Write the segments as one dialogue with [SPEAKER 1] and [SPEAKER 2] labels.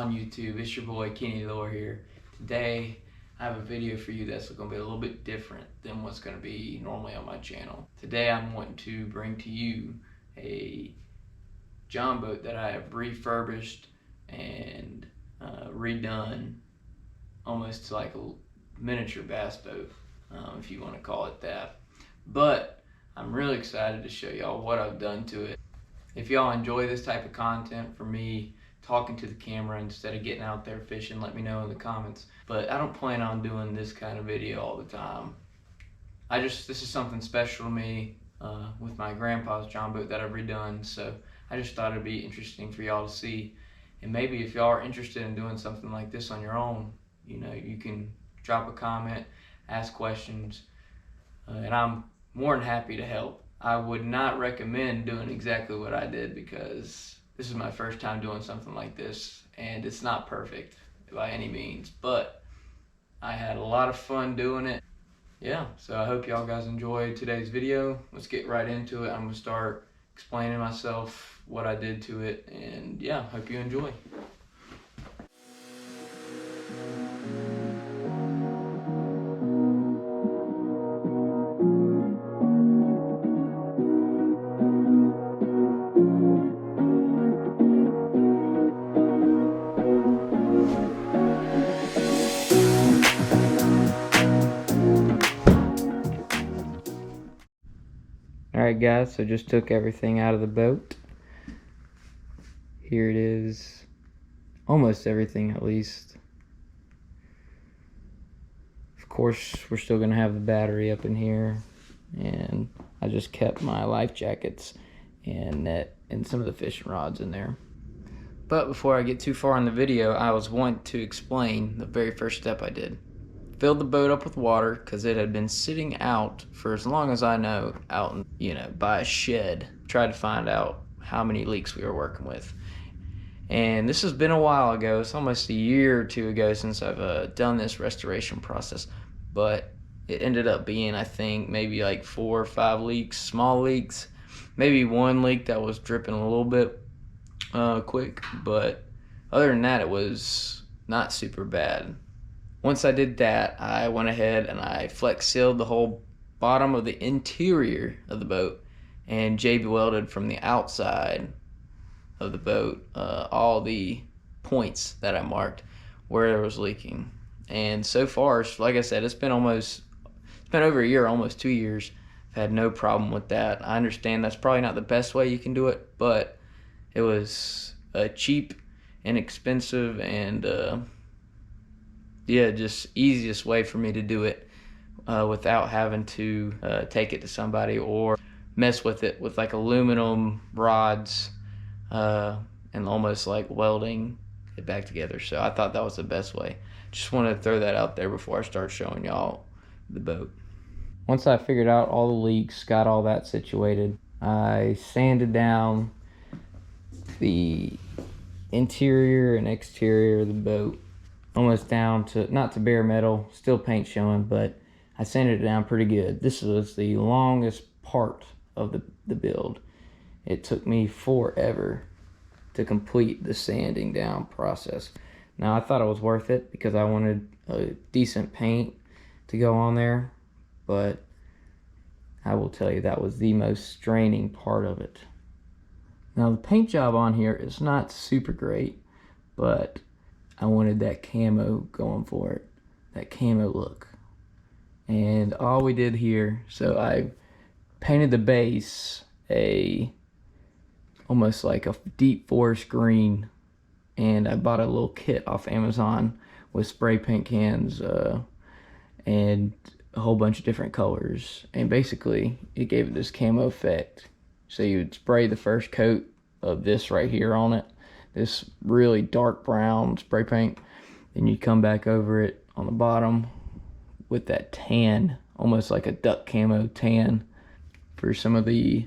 [SPEAKER 1] on YouTube? It's your boy Kenny Lore here. Today I have a video for you that's going to be a little bit different than what's going to be normally on my channel. Today I'm wanting to bring to you a JON boat that I have refurbished and redone almost like a miniature bass boat, if you want to call it that. But I'm really excited to show y'all what I've done to it. If y'all enjoy this type of content for me talking to the camera instead of getting out there fishing, let me know in the comments. But I don't plan on doing this kind of video all the time. This is something special to me with my grandpa's JON boat that I've redone, so I just thought it'd be interesting for y'all to see. And maybe if y'all are interested in doing something like this on your own, you know, you can drop a comment, ask questions, and I'm more than happy to help. I would not recommend doing exactly what I did because this is my first time doing something like this and it's not perfect by any means, but I had a lot of fun doing it. Yeah, so I hope y'all guys enjoyed today's video. Let's get right into it. I'm gonna start explaining myself, what I did to it, and yeah, hope you enjoy. Alright guys, so just took everything out of the boat. Here it is. Almost everything, at least. Of course, we're still going to have the battery up in here. And I just kept my life jackets and net and some of the fishing rods in there. But before I get too far in the video, I was wanting to explain the very first step I did. Filled the boat up with water because it had been sitting out for as long as I know, out by a shed. Tried to find out how many leaks we were working with. And this has been a while ago. It's almost a year or two ago since I've done this restoration process. But it ended up being, I think, maybe like 4 or 5 leaks, small leaks. Maybe one leak that was dripping a little bit quick. But other than that, it was not super bad. Once I did that, I went ahead and I flex sealed the whole bottom of the interior of the boat and JB welded from the outside of the boat all the points that I marked where it was leaking. And so far, like I said, it's been over a year, almost 2 years. I've had no problem with that. I understand that's probably not the best way you can do it, but it was cheap, inexpensive, and yeah, just easiest way for me to do it without having to take it to somebody or mess with it with like aluminum rods and almost like welding it back together. So I thought that was the best way. Just wanted to throw that out there before I start showing y'all the boat. Once I figured out all the leaks, got all that situated, I sanded down the interior and exterior of the boat almost down to, not to bare metal, still paint showing, but I sanded it down pretty good. This was the longest part of the build. It took me forever to complete the sanding down process. Now I thought it was worth it because I wanted a decent paint to go on there, but I will tell you that was the most straining part of it. Now the paint job on here is not super great, but I wanted that camo going for it, that camo look. And all we did here, so I painted the base almost like a deep forest green, and I bought a little kit off Amazon with spray paint cans and a whole bunch of different colors, and basically it gave it this camo effect. So you would spray the first coat of this right here on it, this really dark brown spray paint, then you come back over it on the bottom with that tan, almost like a duck camo tan for some of the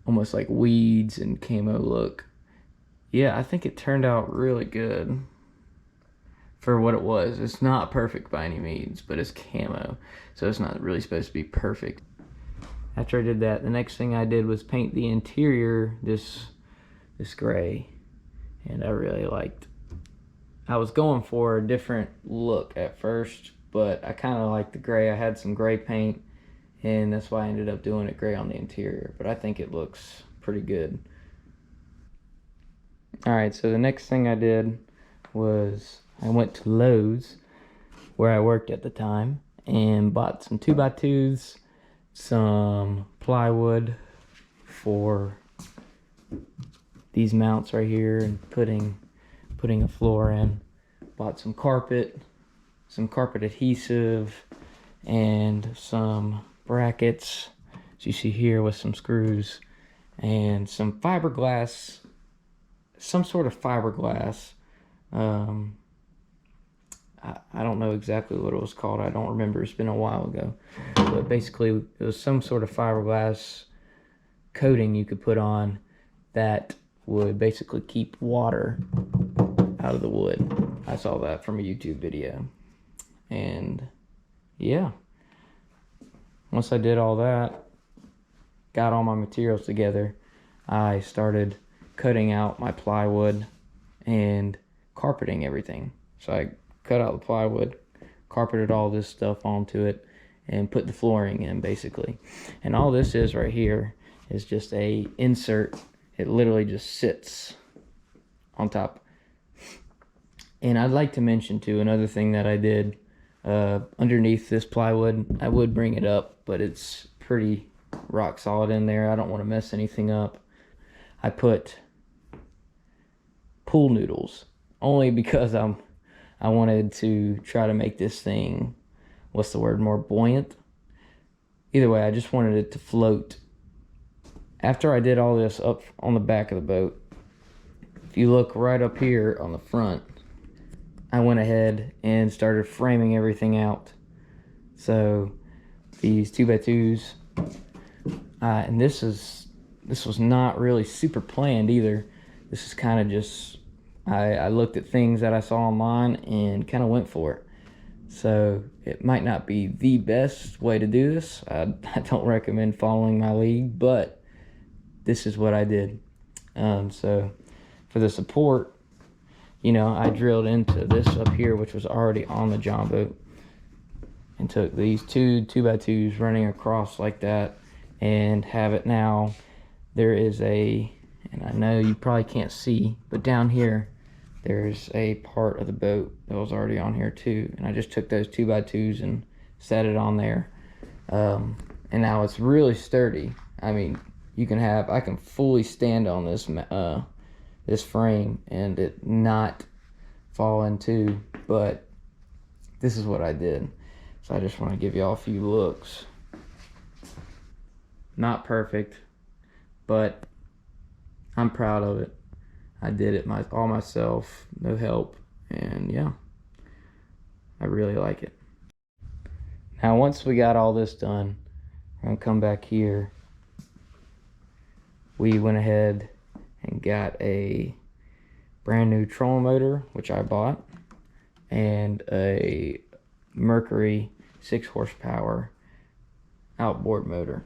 [SPEAKER 1] almost like weeds and camo look. Yeah, I think it turned out really good for what it was. It's not perfect by any means, but it's camo, so it's not really supposed to be perfect. After I did that, the next thing I did was paint the interior this gray, and I really liked I was going for a different look at first, but I kind of like the gray. I had some gray paint, and that's why I ended up doing it gray on the interior, but I think it looks pretty good. All right, so the next thing I did was I went to Lowe's, where I worked at the time, and bought some 2x2s, some plywood for these mounts right here, and putting a floor in. Bought some carpet adhesive, and some brackets, as you see here, with some screws, and some fiberglass, some sort of fiberglass. I don't know exactly what it was called. I don't remember. It's been a while ago. But basically, it was some sort of fiberglass coating you could put on that would basically keep water out of the wood. I saw that from a YouTube video. And yeah, once I did all that, got all my materials together, I started cutting out my plywood and carpeting everything. So I cut out the plywood, carpeted all this stuff onto it, and put the flooring in basically. And all this is right here is just a insert. It literally just sits on top. And I'd like to mention too, another thing that I did underneath this plywood, I would bring it up, but it's pretty rock solid in there. I don't want to mess anything up. I put pool noodles, only because I wanted to try to make this thing, what's the word, more buoyant. Either way, I just wanted it to float. After I did all this up on the back of the boat, if you look right up here on the front, I went ahead and started framing everything out. So these 2x2s, and this was not really super planned either. This is kind of just, I looked at things that I saw online and kind of went for it. So it might not be the best way to do this. I don't recommend following my lead, but this is what I did. So for the support, you know, I drilled into this up here, which was already on the JON boat, and took these two 2x2s running across like that, and have it now. There is a, and I know you probably can't see, but down here there's a part of the boat that was already on here too, and I just took those 2x2s and set it on there. And now it's really sturdy. I mean, I can fully stand on this this frame and it not fall into, but this is what I did. So I just want to give y'all a few looks. Not perfect, but I'm proud of it. I did it all myself, no help, and yeah, I really like it. Now once we got all this done, we're gonna come back here. We went ahead and got a brand new trolling motor, which I bought, and a Mercury 6 horsepower outboard motor.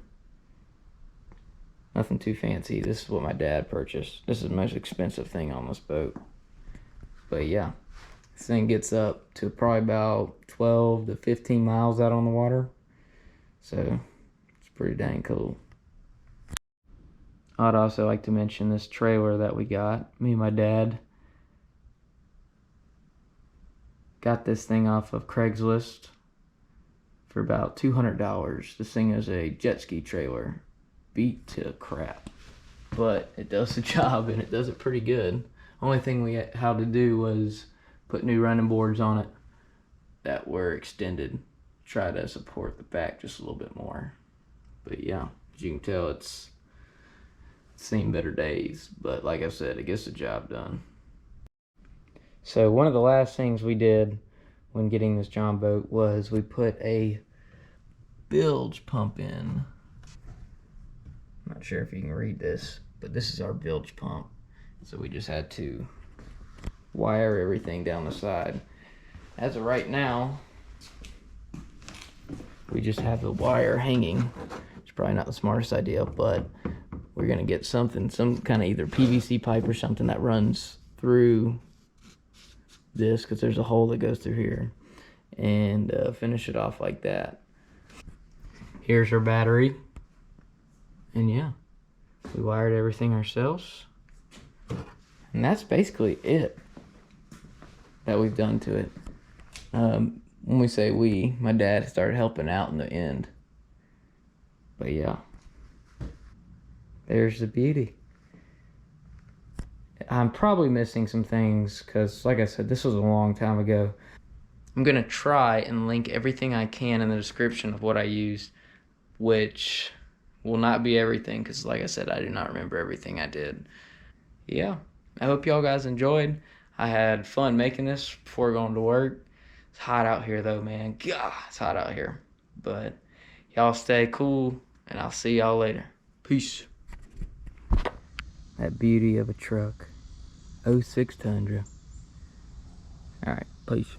[SPEAKER 1] Nothing too fancy. This is what my dad purchased. This is the most expensive thing on this boat. But yeah, this thing gets up to probably about 12 to 15 miles out on the water. So it's pretty dang cool. I'd also like to mention this trailer that we got. Me and my dad got this thing off of Craigslist for about $200. This thing is a jet ski trailer, beat to crap, but it does the job and it does it pretty good. Only thing we had to do was put new running boards on it that were extended, try to support the back just a little bit more. But yeah, as you can tell, it's seen better days, but like I said, it gets the job done. So one of the last things we did when getting this JON boat was we put a bilge pump in. I'm not sure if you can read this, but this is our bilge pump. So we just had to wire everything down the side. As of right now, we just have the wire hanging. It's probably not the smartest idea, but we're gonna get some kind of either PVC pipe or something that runs through this because there's a hole that goes through here, and finish it off like that. Here's our battery, and yeah, we wired everything ourselves, and that's basically it that we've done to it. When we say we, my dad started helping out in the end, but yeah, there's the beauty. I'm probably missing some things because, like I said, this was a long time ago. I'm going to try and link everything I can in the description of what I used, which will not be everything because, like I said, I do not remember everything I did. Yeah, I hope y'all guys enjoyed. I had fun making this before going to work. It's hot out here, though, man. God, it's hot out here. But y'all stay cool, and I'll see y'all later. Peace. That beauty of a truck. 06 Tundra. Alright, peace.